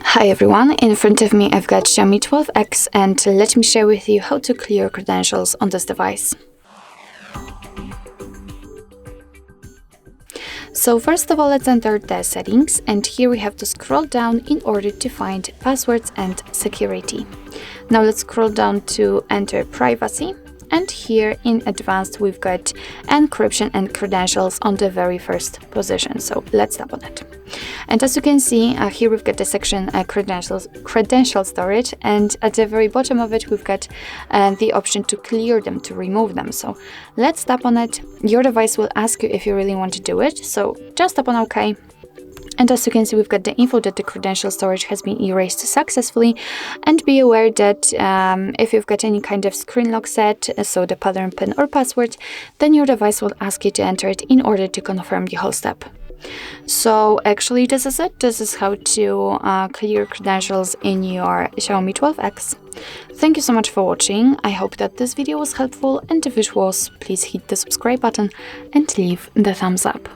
Hi everyone, in front of me I've got XIAOMI 12X and let me share with you how to clear credentials on this device. So first of all, let's enter the settings, and here we have to scroll down in order to find passwords and security. Now let's scroll down to enter privacy, and here in advanced we've got encryption and credentials on the very first position, so let's tap on it. And as you can see, here we've got the section credential storage, and at the very bottom of it we've got the option to clear them, to remove them. So let's tap on it. Your device will ask you if you really want to do it, so just tap on OK. And as you can see, we've got the info that the credential storage has been erased successfully. And be aware that if you've got any kind of screen lock set, so the pattern, PIN or password, then your device will ask you to enter it in order to confirm the whole step. So actually this is it. This is how to clear credentials in your XIAOMI 12X. Thank you so much for watching. I hope that this video was helpful, and if it was, please hit the subscribe button and leave the thumbs up.